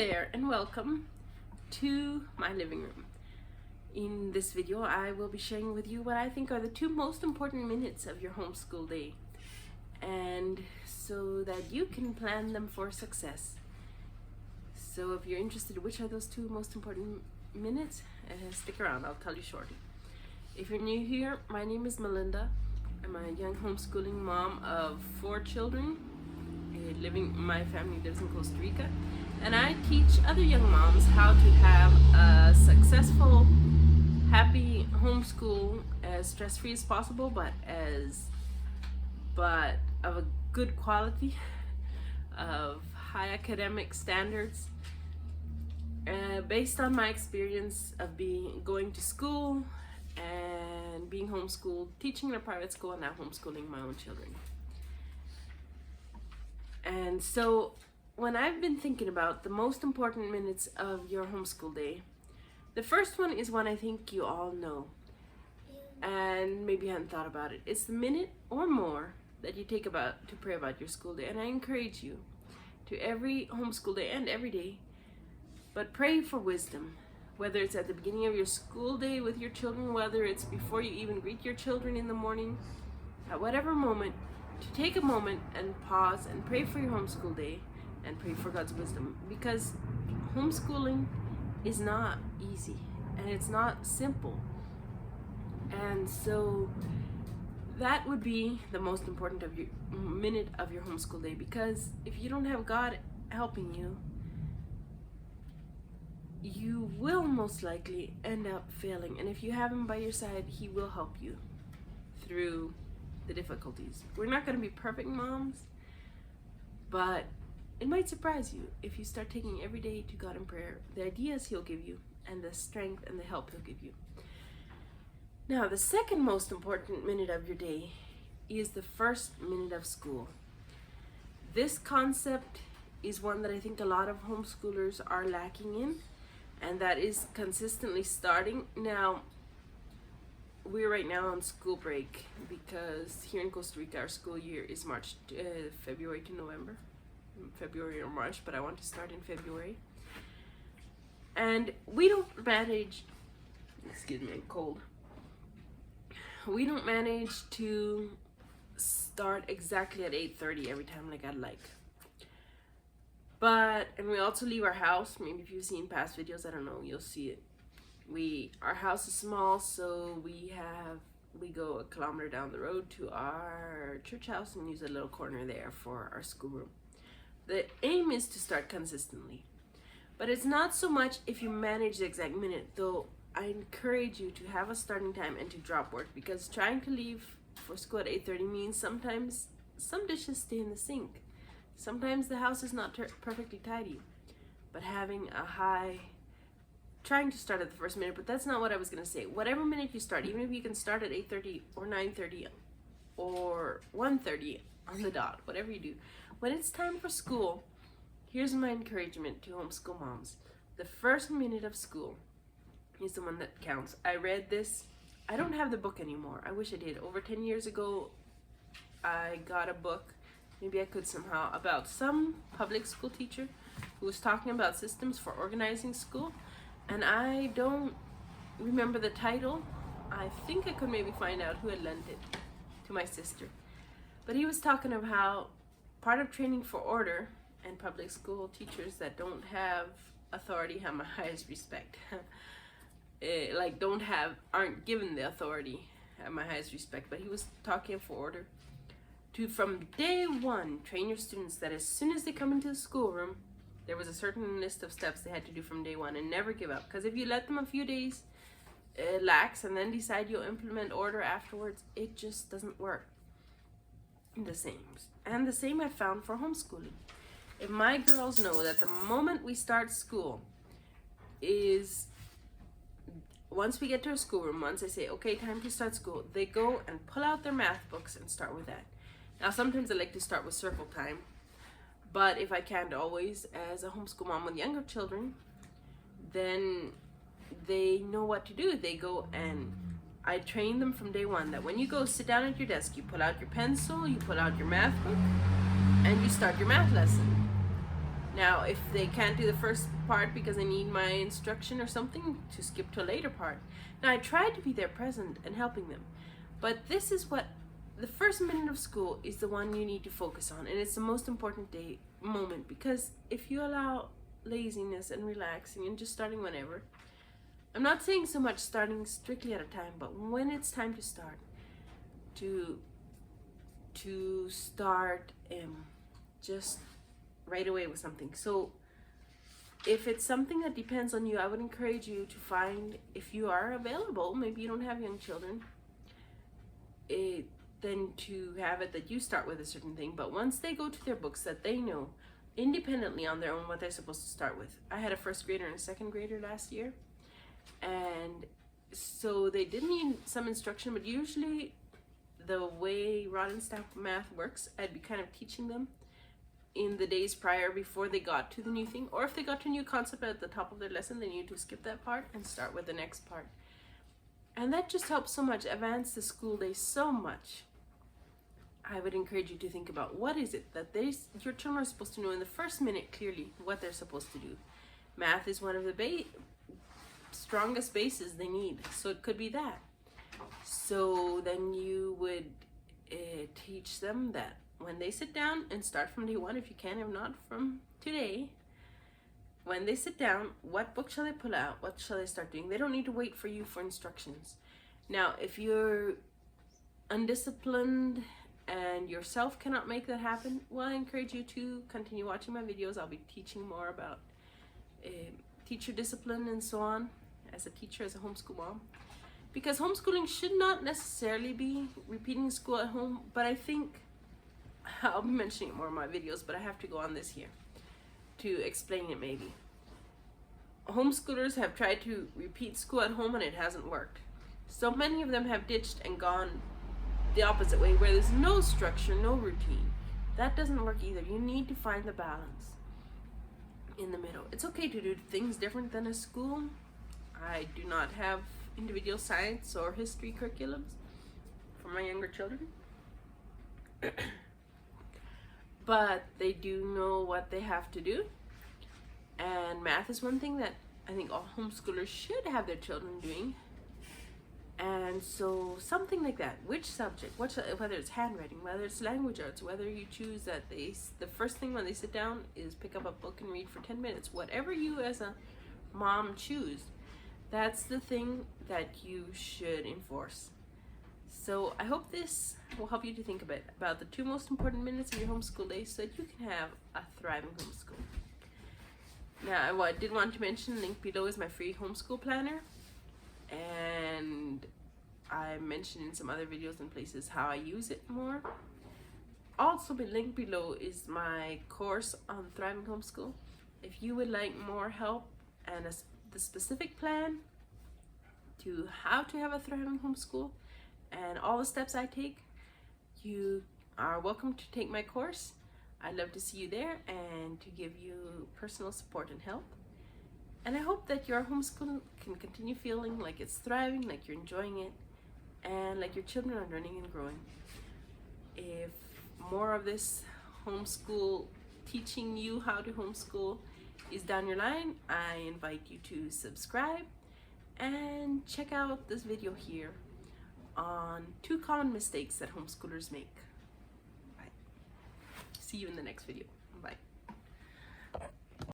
there and welcome to my living room. In this video I will be sharing with you what I think are the two most important minutes of your homeschool day, and so that you can plan them for success. So if you're interested, which are those two most important minutes, stick around, I'll tell you shortly. If you're new here, my name is Melinda. I'm a young homeschooling mom of 4 children. My family lives in Costa Rica, and I teach other young moms how to have a successful, happy homeschool as stress-free as possible, but of a good quality, of high academic standards, based on my experience of going to school and being homeschooled, teaching in a private school, and now homeschooling my own children. And so when I've been thinking about the most important minutes of your homeschool day, the first one is one I think you all know and maybe hadn't thought about it. It's the minute or more that you take to pray about your school day. And I encourage you to every homeschool day and every day, but pray for wisdom, whether it's at the beginning of your school day with your children, whether it's before you even greet your children in the morning, at whatever moment, to take a moment and pause and pray for your homeschool day and pray for God's wisdom, because homeschooling is not easy and it's not simple. And so that would be the most important of your minute of your homeschool day, because if you don't have God helping you, you will most likely end up failing. And if you have Him by your side, He will help you through the difficulties. We're not going to be perfect moms, but it might surprise you if you start taking every day to God in prayer, the ideas He'll give you and the strength and the help He'll give you. Now, the second most important minute of your day is the first minute of school. This concept is one that I think a lot of homeschoolers are lacking in, and that is consistently starting. Now, we're right now on school break because here in Costa Rica our school year is February to November, February or March, but I want to start in February. And we don't manage, excuse me, I'm cold. We don't manage to start exactly at 8:30 every time like I'd like. And we also leave our house. Maybe if you've seen past videos, I don't know, you'll see it. Our house is small, so we go a kilometer down the road to our church house and use a little corner there for our schoolroom. The aim is to start consistently, but it's not so much if you manage the exact minute, though I encourage you to have a starting time and to drop work, because trying to leave for school at 8:30 means sometimes some dishes stay in the sink. Sometimes the house is not perfectly tidy, but trying to start at the first minute, but that's not what I was going to say. Whatever minute you start, even if you can start at 8:30 or 9:30 or 1:30 on the dot, whatever you do, when it's time for school, here's my encouragement to homeschool moms. The first minute of school is the one that counts. I read this. I don't have the book anymore. I wish I did. Over 10 years ago, I got a book, maybe I could somehow, about some public school teacher who was talking about systems for organizing school. And I don't remember the title. I think I could maybe find out who had lent it to my sister. But he was talking of how part of training for order, and public school teachers that don't have authority have my highest respect. Aren't given the authority, have my highest respect. But he was talking for order to, from day one, train your students that as soon as they come into the schoolroom, there was a certain list of steps they had to do from day one, and never give up. Because if you let them a few days lax and then decide you'll implement order afterwards, it just doesn't work. The same I found for homeschooling. If my girls know that the moment we start school is, once we get to our schoolroom, once I say, okay, time to start school, they go and pull out their math books and start with that. Now, sometimes I like to start with circle time, but if I can't always, as a homeschool mom with younger children, then they know what to do. They go, and I train them from day one that when you go sit down at your desk, you pull out your pencil, you pull out your math book, and you start your math lesson. Now, if they can't do the first part because they need my instruction or something, to skip to a later part. Now, I try to be there present and helping them, but this is what the first minute of school is the one you need to focus on, and it's the most important moment, because if you allow laziness and relaxing and just starting whenever, I'm not saying so much starting strictly at a time, but when it's time to start, to start just right away with something. So if it's something that depends on you, I would encourage you to find, if you are available, maybe you don't have young children, then to have it that you start with a certain thing. But once they go to their books, that they know independently on their own what they're supposed to start with. I had a first grader and a second grader last year, and so they did need some instruction, but usually the way Rod and Staff math works, I'd be kind of teaching them in the days prior before they got to the new thing, or if they got to a new concept at the top of their lesson, they need to skip that part and start with the next part. And that just helps so much, advance the school day so much. I would encourage you to think about, what is it that your children are supposed to know in the first minute clearly what they're supposed to do. Math is one of the strongest bases they need, so it could be that. So then you would teach them that when they sit down, and start from day one if you can, if not from today, when they sit down, what book shall they pull out? What shall they start doing? They don't need to wait for you for instructions. Now, if you're undisciplined and yourself cannot make that happen, well, I encourage you to continue watching my videos. I'll be teaching more about teacher discipline and so on, as a teacher, as a homeschool mom. Because homeschooling should not necessarily be repeating school at home, but I think, I'll be mentioning it more in my videos, but I have to go on this here to explain it maybe. Homeschoolers have tried to repeat school at home and it hasn't worked. So many of them have ditched and gone the opposite way, where there's no structure, no routine. That doesn't work either. You need to find the balance in the middle. It's okay to do things different than a school. I do not have individual science or history curriculums for my younger children. But they do know what they have to do. And math is one thing that I think all homeschoolers should have their children doing. And so something like that, which subject, whether it's handwriting, whether it's language arts, whether you choose that the first thing when they sit down is pick up a book and read for 10 minutes, whatever you as a mom choose, that's the thing that you should enforce. So I hope this will help you to think about the 2 most important minutes of your homeschool day, so that you can have a thriving homeschool. Now, I did want to mention, link below is my free homeschool planner. And I mentioned in some other videos and places how I use it more. Also, linked below is my course on thriving homeschool. If you would like more help and the specific plan to how to have a thriving homeschool and all the steps I take, you are welcome to take my course. I'd love to see you there and to give you personal support and help. And I hope that your homeschool can continue feeling like it's thriving, like you're enjoying it, and like your children are learning and growing. If more of this homeschool, teaching you how to homeschool, is down your line, I invite you to subscribe and check out this video here on 2 common mistakes that homeschoolers make. Bye. See you in the next video.